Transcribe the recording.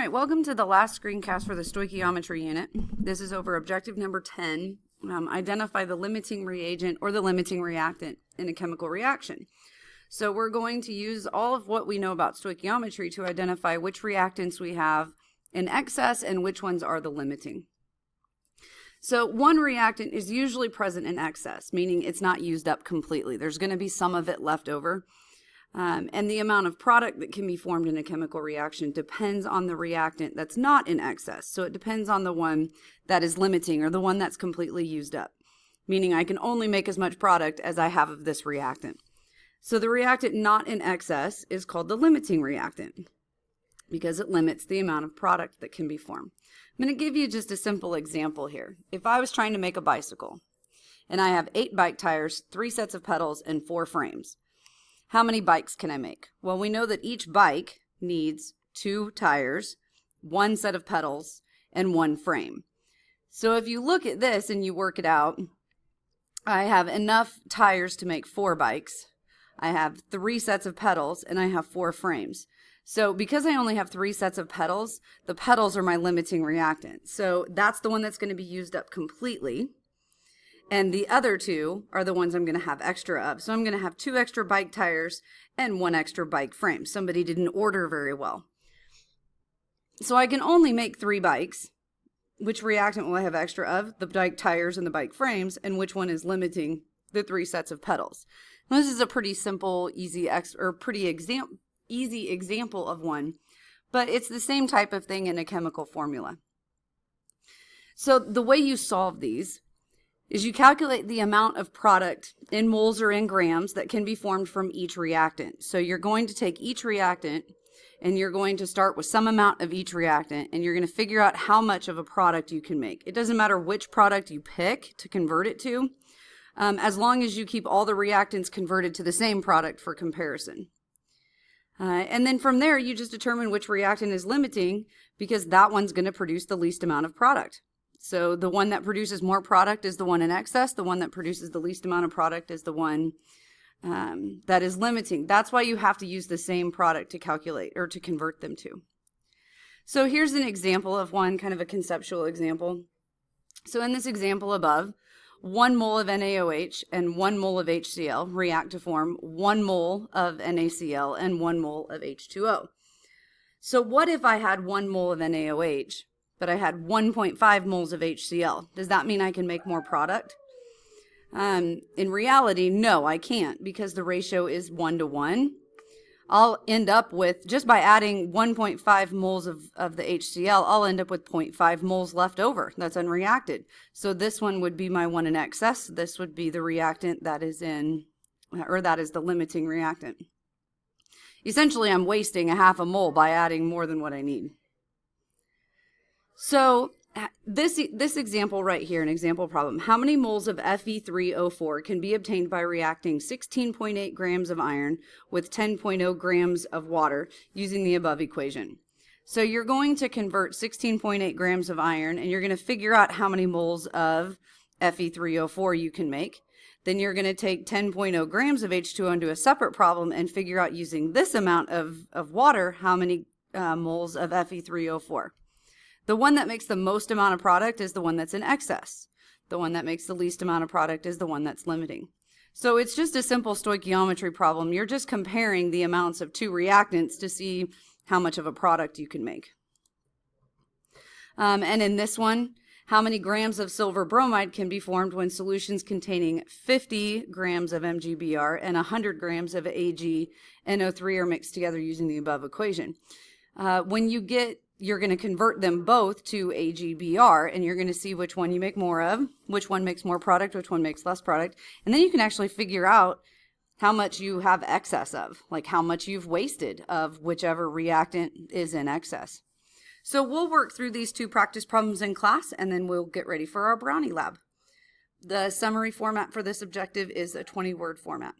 right, welcome to the last screencast for the stoichiometry unit. This is over objective number 10. Identify the limiting reagent or the limiting reactant in a chemical reaction. So we're going to use all of what we know about stoichiometry to identify which reactants we have in excess and which ones are the limiting. So one reactant is usually present in excess, meaning it's not used up completely. There's going to be some of it left over. And the amount of product that can be formed in a chemical reaction depends on the reactant that's not in excess. So it depends on the one that is limiting or the one that's completely used up, meaning I can only make as much product as I have of this reactant. So the reactant not in excess is called the limiting reactant because it limits the amount of product that can be formed. I'm going to give you just a simple example here. If I was trying to make a bicycle and I have 8 bike tires, 3 sets of pedals, and 4 frames, how many bikes can I make? Well, we know that each bike needs 2 tires, 1 set of pedals, and 1 frame. So if you look at this and you work it out, I have enough tires to make 4 bikes. I have 3 sets of pedals, and I have 4 frames. So because I only have 3 sets of pedals, the pedals are my limiting reactant. So that's the one that's going to be used up completely. And the other 2 are the ones I'm going to have extra of. So I'm going to have 2 extra bike tires and 1 extra bike frame. Somebody didn't order very well. So I can only make 3 bikes. Which reactant will I have extra of? The bike tires and the bike frames. And which one is limiting the 3 sets of pedals? Now, this is a pretty simple, easy example of one. But it's the same type of thing in a chemical formula. So the way you solve these is you calculate the amount of product in moles or in grams that can be formed from each reactant. So you're going to take each reactant and you're going to start with some amount of each reactant and you're going to figure out how much of a product you can make. It doesn't matter which product you pick to convert it to, as long as you keep all the reactants converted to the same product for comparison. And then from there, you just determine which reactant is limiting because that one's going to produce the least amount of product. So the one that produces more product is the one in excess. The one that produces the least amount of product is the one that is limiting. That's why you have to use the same product to calculate or to convert them to. So here's an example of one, kind of a conceptual example. So in this example above, 1 mole of NaOH and 1 mole of HCl react to form 1 mole of NaCl and 1 mole of H2O. So what if I had 1 mole of NaOH, but I had 1.5 moles of HCl? Does that mean I can make more product? In reality, no, I can't, because the ratio is 1 to 1. I'll end up with, just by adding 1.5 moles of the HCl, I'll end up with 0.5 moles left over that's unreacted. So this one would be my one in excess. This would be the reactant that is that is the limiting reactant. Essentially, I'm wasting a half a mole by adding more than what I need. So this example right here, an example problem, how many moles of Fe3O4 can be obtained by reacting 16.8 grams of iron with 10.0 grams of water using the above equation? So you're going to convert 16.8 grams of iron and you're going to figure out how many moles of Fe3O4 you can make. Then you're going to take 10.0 grams of H2O into a separate problem and figure out using this amount of water how many moles of Fe3O4. The one that makes the most amount of product is the one that's in excess. The one that makes the least amount of product is the one that's limiting. So it's just a simple stoichiometry problem. You're just comparing the amounts of 2 reactants to see how much of a product you can make. And in this one, how many grams of silver bromide can be formed when solutions containing 50 grams of MgBr and 100 grams of AgNO3 are mixed together using the above equation? You're going to convert them both to AgBr, and you're going to see which one you make more of, which one makes more product, which one makes less product. And then you can actually figure out how much you have excess of, like how much you've wasted of whichever reactant is in excess. So we'll work through these 2 practice problems in class, and then we'll get ready for our brownie lab. The summary format for this objective is a 20-word format.